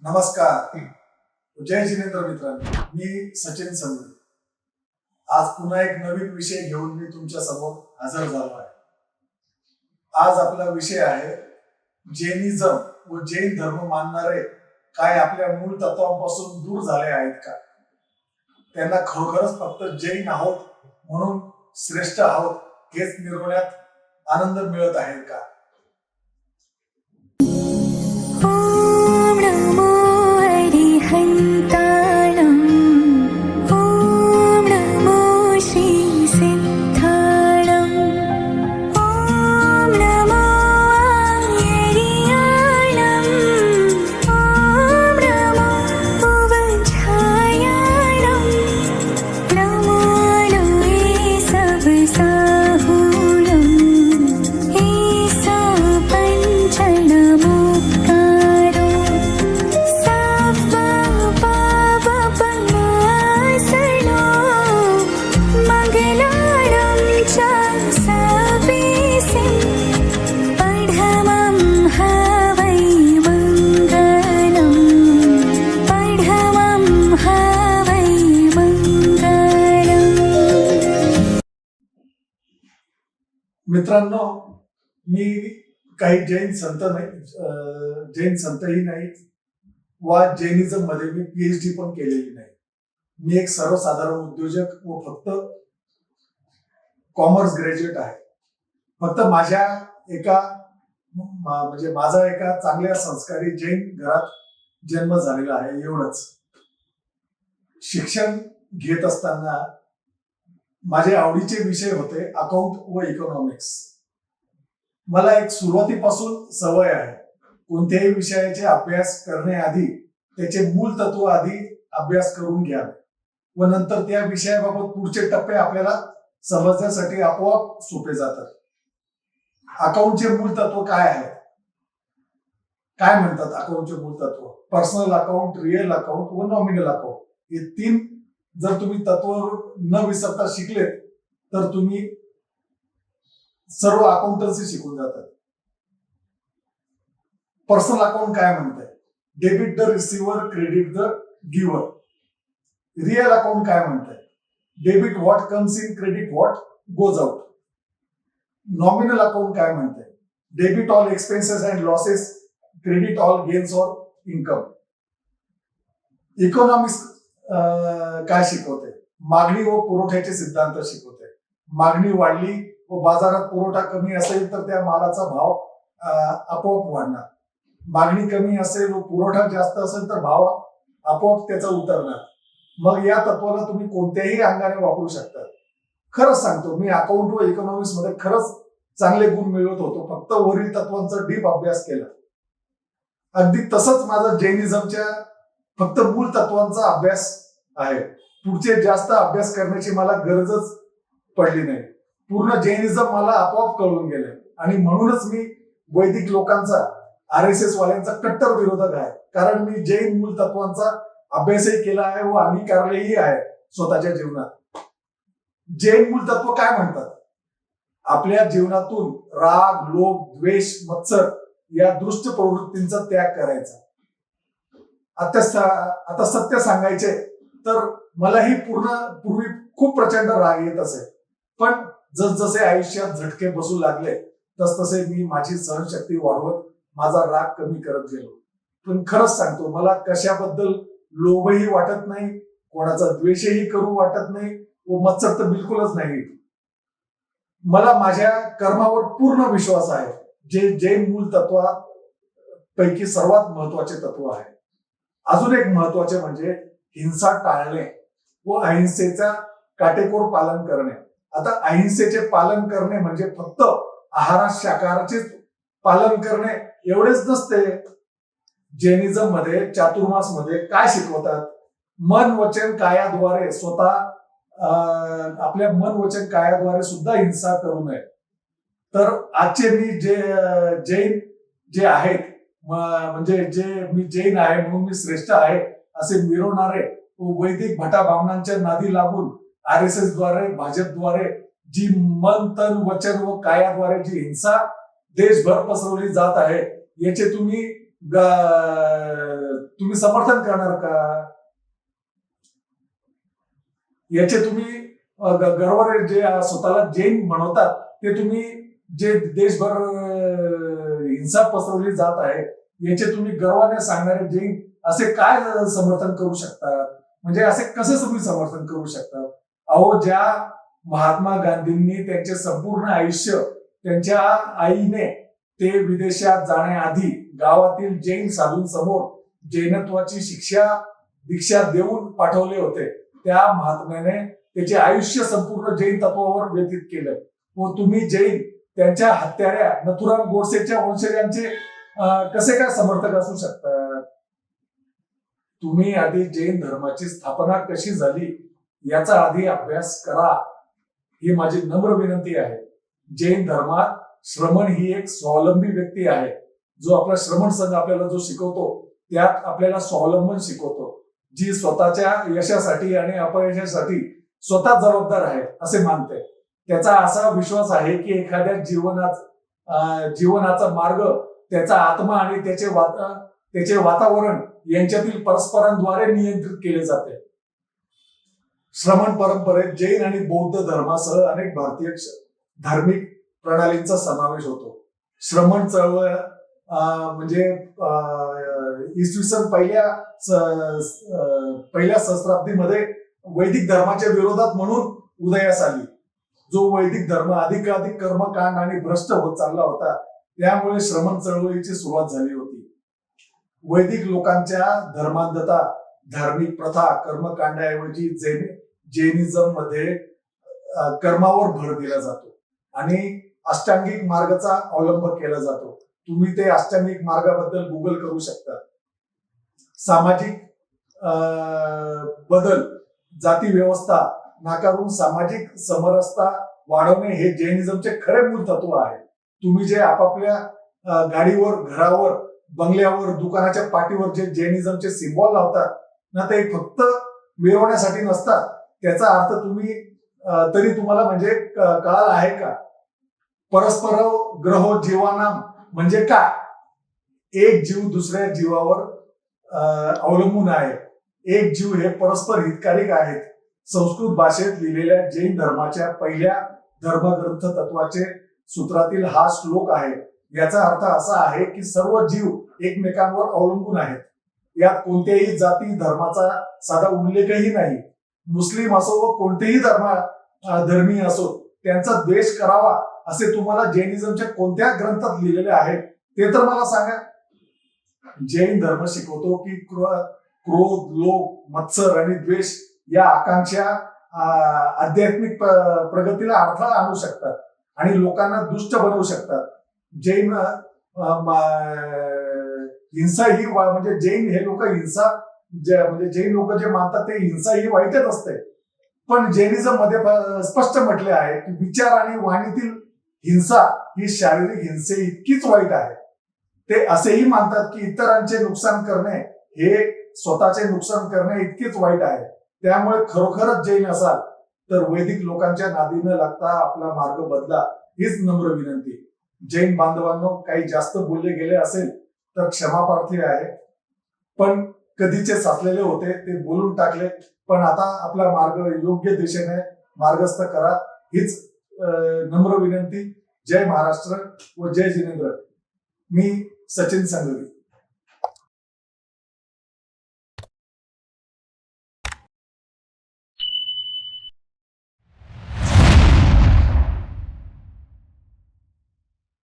नमस्कार. जय जिनेंद्र मित्रांनो, मी सचिन संघ. आज पुन्हा एक नवीन विषय घेऊन मी तुमच्या समोर हजर झालो आहे. आज आपला विषय आहे जैनिझम व जैन धर्म मानणारे काय आपल्या मूळ तत्वांपासून दूर झाले आहेत का? त्यांना खरोखरच फक्त जैन आहोत म्हणून श्रेष्ठ आहोत हेच मिरवण्यात आनंद मिळत आहे का? मित्रांनो, मी काही जैन संतही नाहीत वा जैनिझम मध्ये मी PhD पण केलेली नाही. मी एक सर्वसाधारण उद्योजक व फक्त कॉमर्स ग्रॅज्युएट आहे. फक्त माझा एका चांगल्या संस्कारी जैन घरात जन्म झालेला आहे, एवढंच. शिक्षण घेत असताना माझे आवडीचे विषय होते अकाउंट व इकॉनॉमिक्स. मला एक सुरुवातीपासून सवय आहे कोणत्याही विषयाचे अभ्यास करण्याआधी त्याचे मूळ तत्व आधी अभ्यास करून घ्यावे व नंतर त्या विषयाबाबत पुढचे टप्पे आपल्याला समजण्यासाठी आपोआप सोपे जातात. अकाउंटचे मूळ तत्व काय आहे? काय म्हणतात अकाउंटचे मूळ तत्व? पर्सनल अकाउंट, रिअल अकाउंट व नॉमिनल अकाउंट. हे तीन जर तुम्ही तत्व न विसरता शिकले तर तुम्ही सर्व अकाउंटन्सी शिकून जातात. पर्सनल अकाउंट काय म्हणतंय? Debit the receiver, credit the giver. Real account काय म्हणतंय? Debit what comes in, credit what goes out. Nominal account काय म्हणतंय? Debit all expenses and losses, credit all gains or income. Economics काय शिकवते? मागणी व पुरवठ्याचे सिद्धांत शिकवते. मागणी वाढली व बाजारात पुरवठा कमी असेल तर त्या मालाचा भाव आपोआप वाढणार. मागणी कमी असेल व पुरवठा जास्त असेल तर भाव आपोआप त्याचा उतरणार. मग या तत्वाला तुम्ही कोणत्याही अंगाने वापरू शकता. खरंच सांगतो, मी अकाउंट व इकॉनॉमिक्स मध्ये खरंच चांगले गुण मिळवत होतो, फक्त वरील तत्वांचा डीप अभ्यास केला. अगदी तसंच माझा जैनिझमच्या फक्त मूळ तत्वांचा अभ्यास आहे. पुढचे जास्त अभ्यास करण्याची मला गरजच पडली नाही. पूर्ण जैनिझम मला आपोआप कळून गेले आणि म्हणूनच मी वैदिक लोकांचा, RSS वाल्यांचा कट्टर विरोधक आहे. कारण मी जैन मूळ तत्वांचा अभ्यासही केला आहे व अंगीकारलेही आहे स्वतःच्या जीवनात. जैन मूळ तत्व काय म्हणतात? आपल्या जीवनातून राग, लोभ, द्वेष, मत्सर या दुष्ट प्रवृत्तींचा त्याग करायचा. आता सत्य सांगायचे तर मलाही पूर्वी खूप प्रचंड राग येत असे, पण जसजसे आयुष्यात झटके बसू लागले तसतसे मी माझी सहनशक्ती वाढवत माझा राग कमी करत गेलो. पण खरंच सांगतो, मला कशाबद्दल लोभही वाटत नाही, कोणाचा द्वेषही करू वाटत नाही व मत्सर तर बिलकुलच नाही. मला माझ्या कर्मावर पूर्ण विश्वास आहे, जे जैन मूळ तत्वापैकी सर्वात महत्वाचे तत्व आहे. अजून एक महत्वाचे म्हणजे हिंसा टाळणे व अहिंसेचा काटेकोर पालन करणे. आता अहिंसेचे पालन करणे म्हणजे फक्त आहारात शाकाहाराचे पालन करणे एवढेच नसते. जैनिझम मध्ये, चातुर्मास मध्ये काय शिकवतात? मन, वचन, कायाद्वारे आपल्या मन, वचन, कायाद्वारे सुद्धा हिंसा करू नये. तर आजचे मी जैन जे आहेत, म्हणजे जे मी जैन आहे म्हणून मी श्रेष्ठ आहे असे मिरवणारे वैदिक भटाभामनांच्या नादी लागून RSS द्वारे, भाजपद्वारे जी मन, तन, वचन व कायाद्वारे जी हिंसा देशभर पसरवली जात आहे, याचे तुम्ही तुम्ही समर्थन करणार का? याचे तुम्ही गर्वावर जे स्वतःला जैन म्हणवतात ते तुम्ही जे देशभर हिंसा पसरवली जात आहे याचे तुम्ही गर्वाने सांगणारे जैन असे काय समर्थन करू शकतात? म्हणजे असे कसे तुम्ही समर्थन करू शकतात? अहो, ज्या महात्मा गांधींनी त्यांचे संपूर्ण आयुष्य त्यांच्या आईने ते विदेशात जाण्याआधी गावातील जैन साधूंसमोर जैनत्वाची दीक्षा देऊन पाठवले होते, त्या महात्म्याने त्याचे आयुष्य संपूर्ण जैन तत्वावर व्यतीत केलं. व तुम्ही जैन त्यांच्या हत्याऱ्या नथुराम गोडसेच्या वंशजांचे कसे काय समर्थक असू शकतात? तुम्ही आधी जैन धर्माची स्थापना कशी झाली याचा आधी अभ्यास करा, ही माझी नम्र विनंती आहे. जैन धर्मात श्रमण ही एक स्वावलंबी व्यक्ती आहे. जो आपला श्रमण संघ आपल्याला जो शिकवतो त्यात आपल्याला स्वावलंबन शिकवतो, जी स्वतःच्या यशासाठी आणि अपयशासाठी स्वतः जबाबदार आहे असे मानते. त्याचा असा विश्वास आहे की एखाद्या जीवनाचा मार्ग त्याचा आत्मा आणि त्याचे वातावरण यांच्यातील परस्परांद्वारे नियंत्रित केले जाते. श्रमण परंपरेत जैन आणि बौद्ध धर्मासह अनेक भारतीय धार्मिक प्रणालींचा समावेश होतो. श्रमण चळवळ म्हणजे इसवी सन पहिल्या सहस्राब्दीमध्ये वैदिक धर्माच्या विरोधात म्हणून उदयास आली. जो वैदिक धर्म अधिकाधिक कर्मकांड आणि भ्रष्ट होत चालला होता, त्यामुळे श्रमण चळवळीची सुरुवात झाली होती. वैदिक लोकांच्या धर्मांधता, धार्मिक प्रथा, कर्मकांडाऐवजी जैनिझम मध्ये कर्मावर भर दिला जातो आणि अष्टांगिक मार्गाचा अवलंब केला जातो. तुम्ही ते अष्टांगिक मार्गाबद्दल गुगल करू शकता. सामाजिक बदल, जाती व्यवस्था नाकारून सामाजिक समरसता वाढवणे हे जैनिझमचे खरे मूळ तत्व आहे. तुम्ही जे आपापल्या गाडीवर, घरावर, बंगल्यावर, दुकानाच्या पाठीवर जे जैनिझमचे सिम्बॉल लावतात ना, ते फक्त मिरवण्यासाठी नसतात. त्याचा अर्थ तरी तुम्हाला म्हणजे कळाला आहे का? परस्पर ग्रहो जीवानाम म्हणजे काय? एक जीव दुसऱ्या जीवावर अवलंबून आहे. एक जीव हे परस्पर हितकारक आहेत. संस्कृत भाषेत लिहिलेल्या जैन धर्माच्या पहिल्या धर्मग्रंथ तत्वाचे सूत्रातील हा श्लोक आहे. याचा अर्थ असा आहे की सर्व जीव एकमेकांवर अवलंबून आहेत. यात कोणत्याही जाती धर्माचा साधा उल्लेखही नाही. मुस्लिम असो व कोणतेही धर्मीय असो, त्यांचा द्वेष करावा असे तुम्हाला जैनिझमच्या कोणत्या ग्रंथात लिहिलेले आहे ते तर मला सांगा. जैन धर्म शिकवतो की क्रोध, लोभ, मत्सर आणि द्वेष या आकांक्षा आध्यात्मिक प्रगतीला अडथळा आणू शकतात आणि लोकांना दुष्ट बनवू शकतात. जैन हिंसा ही म्हणजे जैन हे लोक हिंसा म्हणजे जैन लोक जे मानतात ते हिंसा ही वाईटच असते. पण जैनिझम मध्ये स्पष्ट म्हटले आहे की विचार आणि वाणीतील हिंसा ही शारीरिक हिंसे इतकीच वाईट आहे. ते असेही मानतात की इतरांचे नुकसान करणे हे स्वतःचे नुकसान करणे इतकेच वाईट आहे. त्यामुळे खरोखरच जैन असाल तर वैदिक लोकांच्या नादी न लागता आपला मार्ग बदला, हीच नम्र विनंती. जैन बांधवांनो, काही जास्त बोलले गेले असेल तर क्षमाप्रार्थी आहे. पण कधीचे साचलेले होते ते बोलून टाकले. पण आता आपला मार्ग योग्य दिशेने मार्गस्थ करा, हीच नम्र विनंती. जय महाराष्ट्र व जय जिनेंद्र. मी सचिन संघवी.